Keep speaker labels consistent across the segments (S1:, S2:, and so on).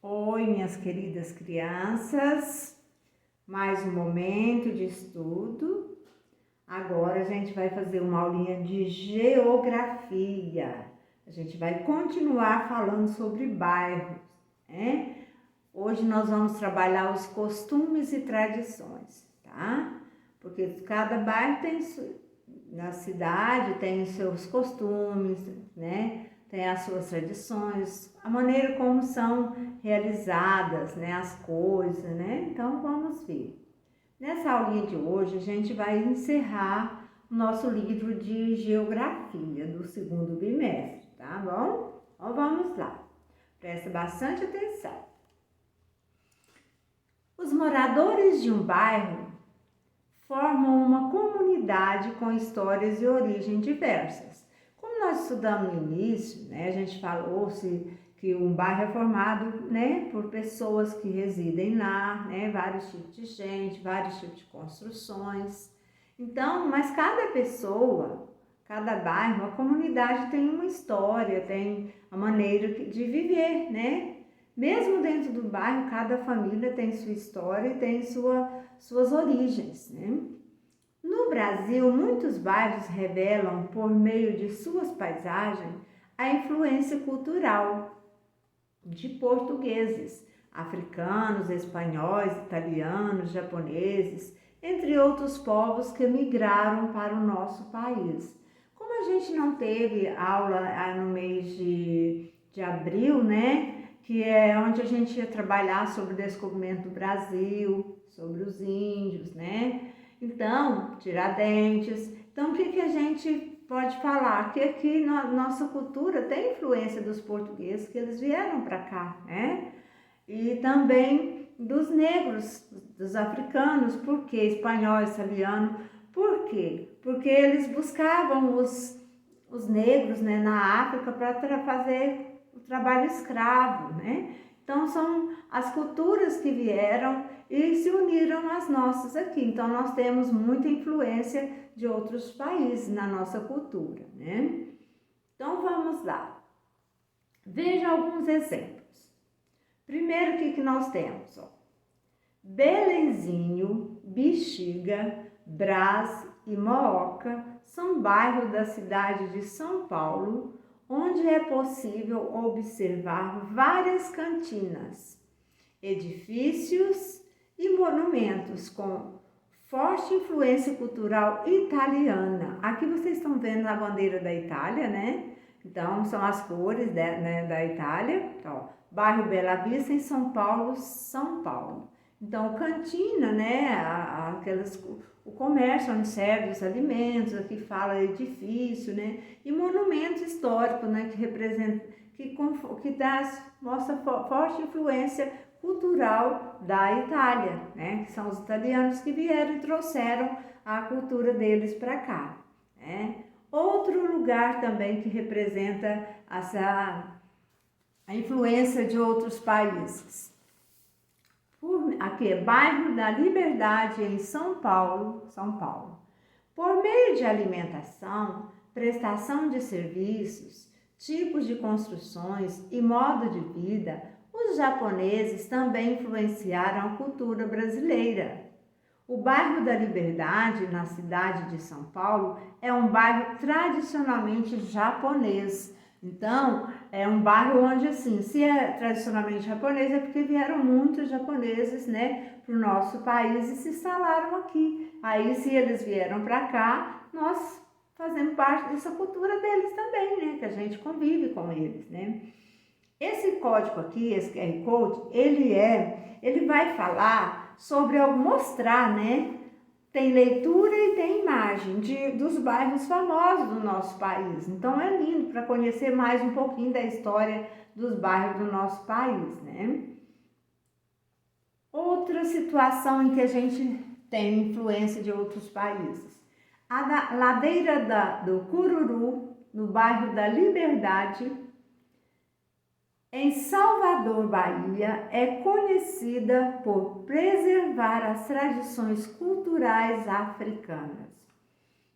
S1: Oi, minhas queridas crianças, mais um momento de estudo. Agora a gente vai fazer uma aulinha de geografia. A gente vai continuar falando sobre bairros, né? Hoje nós vamos trabalhar os costumes e tradições, tá? Porque cada bairro tem, na cidade tem os seus costumes, né? Tem as suas tradições, a maneira como são realizadas, né, as coisas, né? Então vamos ver. Nessa aulinha de hoje a gente vai encerrar o nosso livro de geografia do segundo bimestre, tá bom? Então vamos lá. Presta bastante atenção. Os moradores de um bairro formam uma comunidade com histórias e origem diversas. Como nós estudamos no início, né, a gente falou-se que um bairro é formado, né, por pessoas que residem lá, né, vários tipos de gente, vários tipos de construções. Então, mas cada pessoa, cada bairro, a comunidade tem uma história, tem a maneira de viver, né? Mesmo dentro do bairro, cada família tem sua história e tem suas origens, né? No Brasil, muitos bairros revelam, por meio de suas paisagens, a influência cultural de portugueses, africanos, espanhóis, italianos, japoneses, entre outros povos que migraram para o nosso país. Como a gente não teve aula no mês de abril, né? Que é onde a gente ia trabalhar sobre o descobrimento do Brasil, sobre os índios, né? Então, Tiradentes. Então, o que a gente pode falar? Que aqui na nossa cultura tem influência dos portugueses, que eles vieram para cá, né? E também dos negros, dos africanos, por quê? Espanhóis, italianos, por quê? Porque eles buscavam os negros, né, na África para fazer o trabalho escravo, né? Então são as culturas que vieram e se uniram às nossas aqui. Então nós temos muita influência de outros países na nossa cultura, né? Então vamos lá. Veja alguns exemplos. Primeiro, o que nós temos? Belenzinho, Bexiga, Brás e Mooca são bairros da cidade de São Paulo, onde é possível observar várias cantinas, edifícios e monumentos com forte influência cultural italiana. Aqui vocês estão vendo a bandeira da Itália, né? Então, são as cores da Itália. Então, bairro Bela Vista, em São Paulo, São Paulo. Então, cantina, né? O comércio onde serve os alimentos, aqui fala edifício, né? E monumento histórico, né? Que representa, mostra forte influência cultural da Itália, né? Que são os italianos que vieram e trouxeram a cultura deles para cá, né? Outro lugar também que representa a influência de outros países. Aqui é bairro da Liberdade, em São Paulo, São Paulo. Por meio de alimentação, prestação de serviços, tipos de construções e modo de vida, os japoneses também influenciaram a cultura brasileira. O bairro da Liberdade, na cidade de São Paulo, é um bairro tradicionalmente japonês. Então, é um bairro onde, assim, se é tradicionalmente japonês, é porque vieram muitos japoneses, né, para o nosso país e se instalaram aqui. Aí, se eles vieram para cá, nós fazemos parte dessa cultura deles também, né, que a gente convive com eles, né. Esse código aqui, esse QR Code, ele vai falar sobre, mostrar, né, tem leitura e tem imagem dos bairros famosos do nosso país. Então é lindo para conhecer mais um pouquinho da história dos bairros do nosso país, né? Outra situação em que a gente tem influência de outros países. A ladeira do Cururu, no bairro da Liberdade, em Salvador, Bahia, é conhecida por preservar as tradições culturais africanas.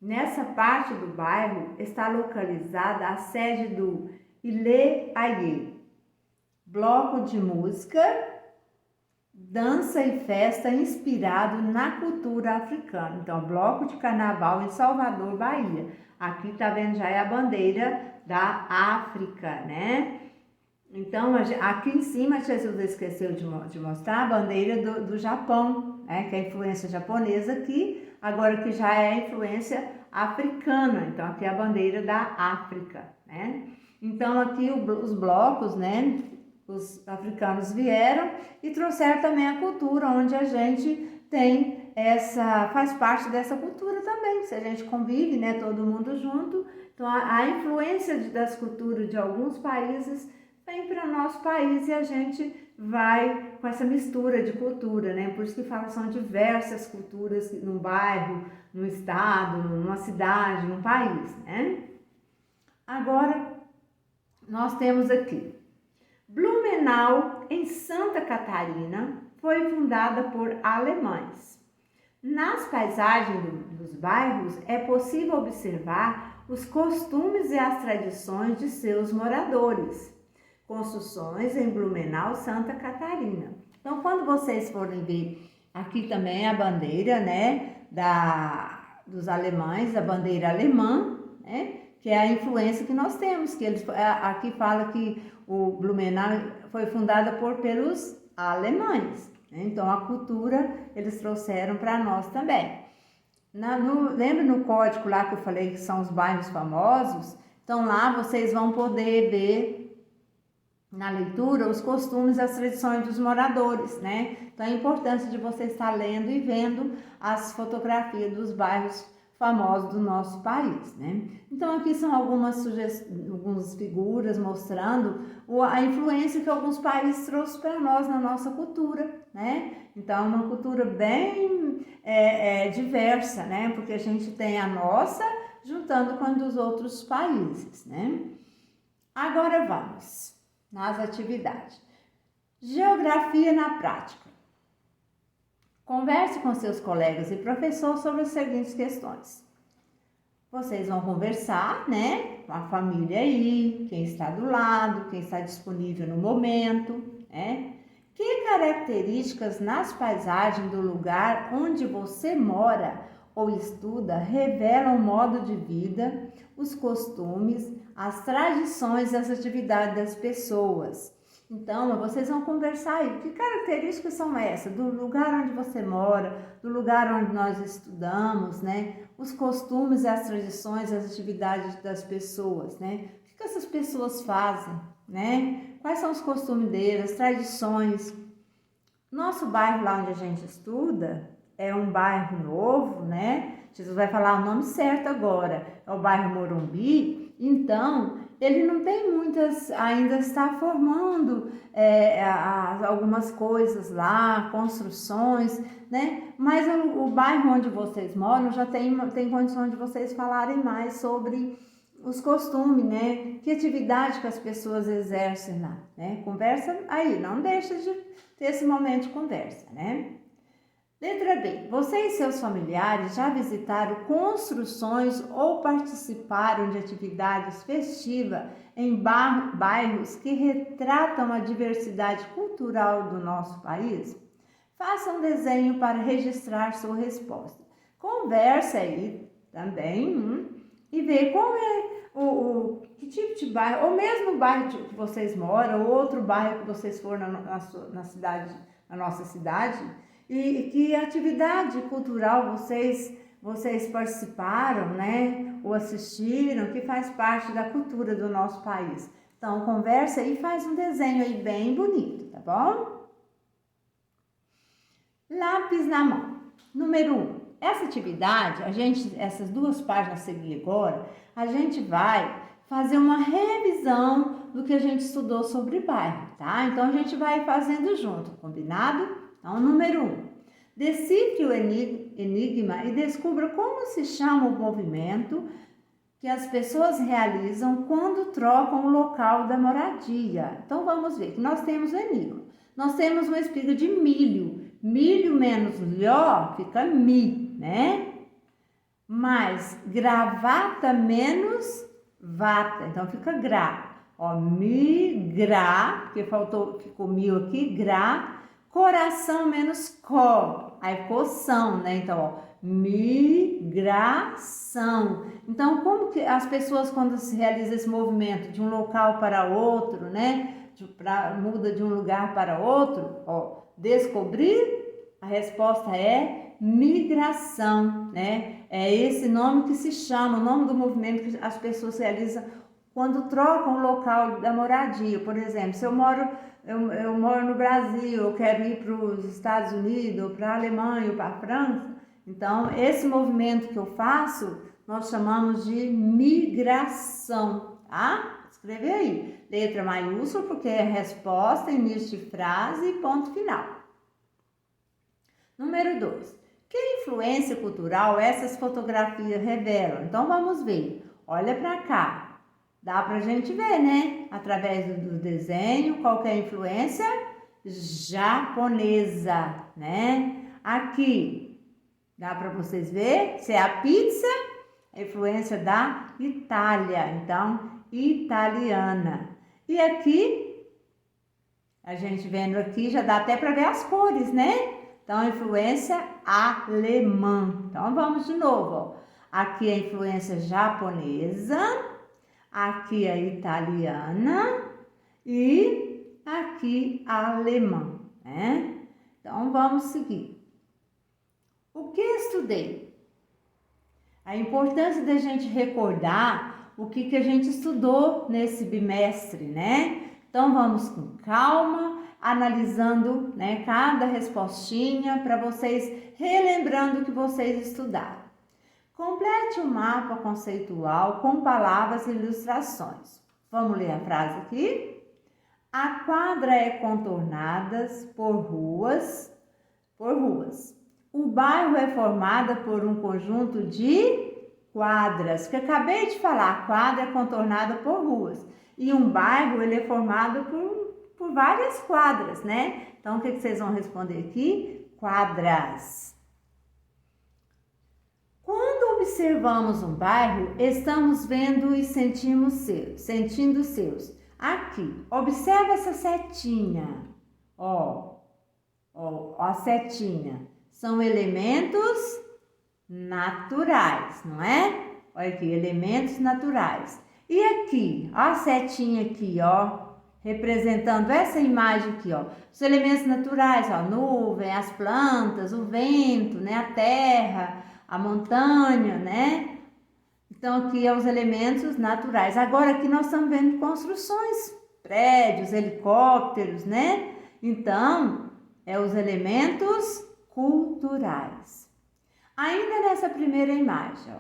S1: Nessa parte do bairro está localizada a sede do Ilê Aie, bloco de música, dança e festa inspirado na cultura africana. Então, bloco de carnaval em Salvador, Bahia. Aqui tá vendo, já é a bandeira da África, né? Então, aqui em cima, Jesus esqueceu de mostrar a bandeira do Japão, né? Que é a influência japonesa aqui, agora que já é a influência africana. Então, aqui é a bandeira da África, né? Então, aqui os blocos, né? Os africanos vieram e trouxeram também a cultura, onde a gente tem faz parte dessa cultura também, se a gente convive, né, todo mundo junto. Então a influência das culturas de alguns países vem para o nosso país e a gente vai com essa mistura de cultura, né? Por isso que fala, são diversas culturas num bairro, num estado, numa cidade, num país, né? Agora, nós temos aqui Blumenau, em Santa Catarina, foi fundada por alemães. Nas paisagens dos bairros é possível observar os costumes e as tradições de seus moradores. Construções em Blumenau, Santa Catarina. Então, quando vocês forem ver aqui também a bandeira, né, dos alemães, a bandeira alemã, né, que é a influência que nós temos, que eles aqui fala que o Blumenau foi fundada pelos alemães, né? Então a cultura eles trouxeram para nós também. Lembra no código lá que eu falei que são os bairros famosos? Então lá vocês vão poder ver na leitura os costumes e as tradições dos moradores, né? Então a importância de você estar lendo e vendo as fotografias dos bairros famosos do nosso país, né? Então aqui são algumas figuras mostrando a influência que alguns países trouxeram para nós na nossa cultura, né? Então uma cultura bem diversa, né? Porque a gente tem a nossa juntando com a dos outros países, né? Agora vamos nas atividades. Geografia na prática. Converse com seus colegas e professor sobre as seguintes questões. Vocês vão conversar, né, com a família aí, quem está do lado, quem está disponível no momento, né? Que características nas paisagens do lugar onde você mora ou estuda revelam o modo de vida, os costumes, as tradições e as atividades das pessoas? Então, vocês vão conversar aí. Que características são essas? Do lugar onde você mora, do lugar onde nós estudamos, né? Os costumes, as tradições, as atividades das pessoas, né? O que essas pessoas fazem, né? Quais são os costumes deles, as tradições? Nosso bairro lá onde a gente estuda é um bairro novo, né? Jesus vai falar o nome certo agora. É o bairro Morumbi. Então, ele não tem muitas, ainda está formando algumas coisas lá, construções, né? Mas o bairro onde vocês moram já tem condições de vocês falarem mais sobre os costumes, né? Que atividade que as pessoas exercem lá, né? Conversa aí, não deixa de ter esse momento de conversa, né? Letra B. Você e seus familiares já visitaram construções ou participaram de atividades festivas em bairros que retratam a diversidade cultural do nosso país? Faça um desenho para registrar sua resposta. Converse aí também e vê qual é que tipo de bairro, ou mesmo o bairro que vocês moram, ou outro bairro que vocês foram na nossa cidade. E que atividade cultural vocês participaram, né? Ou assistiram, que faz parte da cultura do nosso país. Então, conversa e faz um desenho aí bem bonito, tá bom? Lápis na mão. Número 1. Essa atividade, essas duas páginas a seguir agora, a gente vai fazer uma revisão do que a gente estudou sobre bairro, tá? Então, a gente vai fazendo junto, combinado? Então, número 1, decifre o enigma e descubra como se chama o movimento que as pessoas realizam quando trocam o local da moradia. Então, vamos ver que nós temos o enigma. Nós temos uma espiga de milho. Milho menos lhó fica mi, né? Mais gravata menos vata, então fica gra. Ó, migrar, porque ficou mil aqui, gra, coração menos co, aí coção, né? Então, ó, migração. Então, como que as pessoas, quando se realiza esse movimento de um local para outro, né? Muda de um lugar para outro, ó, descobrir, a resposta é migração, né? É esse nome que se chama, o nome do movimento que as pessoas realizam quando trocam o local da moradia. Por exemplo, se eu moro no Brasil, eu quero ir para os Estados Unidos, ou para a Alemanha, ou para a França, então esse movimento que eu faço, nós chamamos de migração, tá? Escreve aí, letra maiúscula, porque é resposta, início de frase e ponto final. Número 2. Que influência cultural essas fotografias revelam? Então vamos ver, olha para cá. Dá pra gente ver, né? Através do desenho, qual que é a influência japonesa, né? Aqui, dá para vocês ver, se é a pizza, a influência da Itália, então, italiana. E aqui, a gente vendo aqui, já dá até para ver as cores, né? Então, influência alemã. Então, vamos de novo, ó. Aqui a influência japonesa, aqui a italiana e aqui a alemã, né? Então, vamos seguir. O que estudei? A importância da gente recordar o que a gente estudou nesse bimestre, né? Então, vamos com calma, analisando, né, cada respostinha para vocês, relembrando o que vocês estudaram. Complete o mapa conceitual com palavras e ilustrações. Vamos ler a frase aqui? A quadra é contornada por ruas. O bairro é formado por um conjunto de quadras, que eu acabei de falar, a quadra é contornada por ruas. E um bairro, ele é formado por várias quadras, né? Então, o que vocês vão responder aqui? Quadras. Quando observamos um bairro, estamos vendo e sentindo seus. Aqui, observa essa setinha. Ó, a setinha. São elementos naturais, não é? Olha aqui, elementos naturais. E aqui, ó, a setinha aqui, ó, representando essa imagem aqui, ó. Os elementos naturais, ó, nuvem, as plantas, o vento, né, a terra, a montanha, né? Então, aqui é os elementos naturais. Agora, aqui nós estamos vendo construções, prédios, helicópteros, né? Então, é os elementos culturais. Ainda nessa primeira imagem, ó,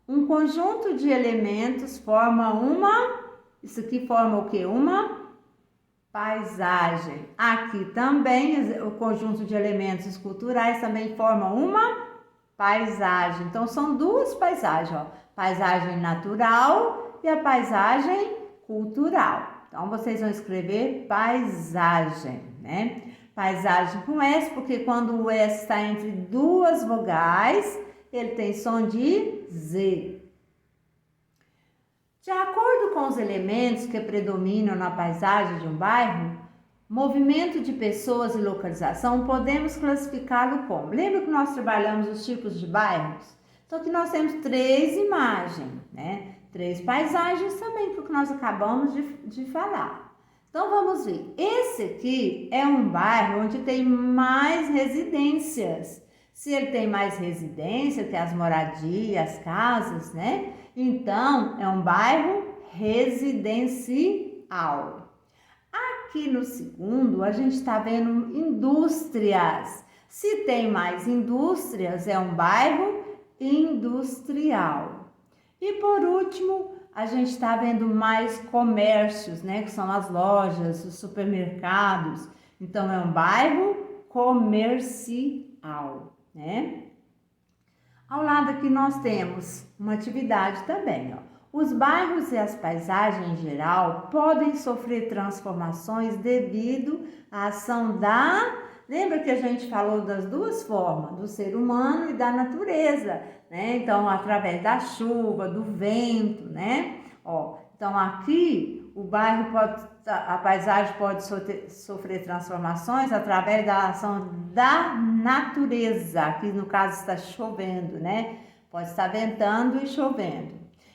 S1: um conjunto de elementos forma isso aqui forma o quê? Uma paisagem. Aqui também, o conjunto de elementos culturais também forma uma paisagem. Então, são duas paisagens, ó. Paisagem natural e a paisagem cultural. Então, vocês vão escrever paisagem, né? Paisagem com S, porque quando o S está entre duas vogais, ele tem som de Z. De acordo com os elementos que predominam na paisagem de um bairro, movimento de pessoas e localização, podemos classificá-lo como. Lembra que nós trabalhamos os tipos de bairros? Então, aqui nós temos 3 imagens, né? 3 paisagens também, que nós acabamos de falar. Então, vamos ver. Esse aqui é um bairro onde tem mais residências. Se ele tem mais residência, tem as moradias, as casas, né? Então, é um bairro residencial. Aqui no segundo, a gente está vendo indústrias. Se tem mais indústrias, é um bairro industrial. E por último, a gente está vendo mais comércios, né? Que são as lojas, os supermercados. Então, é um bairro comercial, né? Ao lado aqui nós temos uma atividade também, ó. Os bairros e as paisagens em geral podem sofrer transformações devido à ação da... Lembra que a gente falou das duas formas, do ser humano e da natureza, né? Então, através da chuva, do vento, né? Ó, então, aqui o bairro a paisagem pode sofrer transformações através da ação da natureza, que no caso está chovendo, né? Pode estar ventando e chovendo.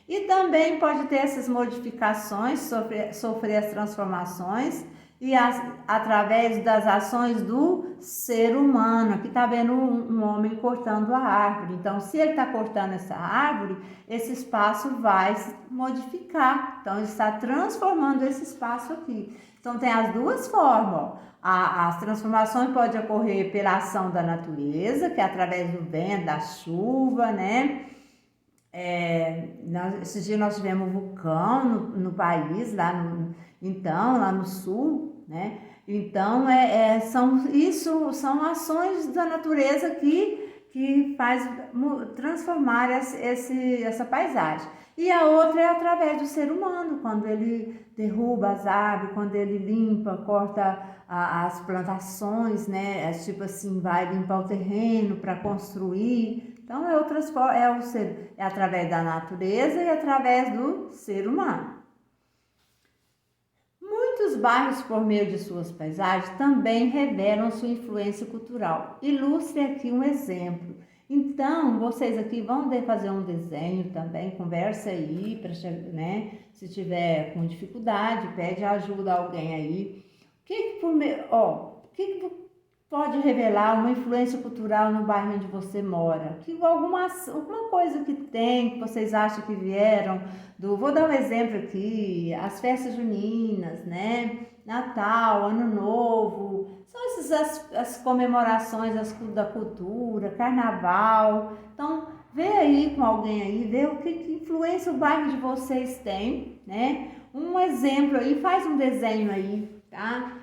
S1: E também pode ter essas modificações, sofrer as transformações através das ações do ser humano. Aqui está vendo um homem cortando a árvore. Então, se ele está cortando essa árvore, esse espaço vai se modificar. Então, ele está transformando esse espaço aqui. Então, tem as duas formas. Ó. As transformações podem ocorrer pela ação da natureza, que é através do vento, da chuva, né? Esses dias nós tivemos um vulcão no país, lá no sul, né? Então, são ações da natureza que faz transformar essa paisagem. E a outra é através do ser humano, quando ele derruba as árvores, quando ele limpa, corta as plantações, né? Tipo assim, vai limpar o terreno para construir. Então, é através da natureza e através do ser humano. Muitos bairros, por meio de suas paisagens, também revelam sua influência cultural. Ilustre aqui um exemplo. Então, vocês aqui vão fazer um desenho também, conversa aí, né? Se tiver com dificuldade, pede ajuda a alguém aí. O que pode revelar uma influência cultural no bairro onde você mora? Alguma coisa que tem, que vocês acham que vieram vou dar um exemplo aqui, as festas juninas, né? Natal, Ano Novo, são as comemorações da cultura, Carnaval. Então, vê aí com alguém aí, vê o que influência o bairro de vocês tem, né? Um exemplo aí, faz um desenho aí, tá?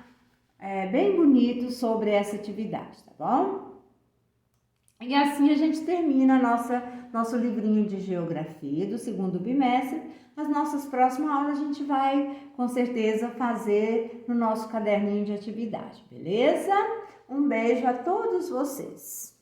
S1: Bem bonito sobre essa atividade, tá bom? E assim a gente termina nosso livrinho de geografia do segundo bimestre. Nas nossas próximas aulas a gente vai, com certeza, fazer no nosso caderninho de atividade, beleza? Um beijo a todos vocês!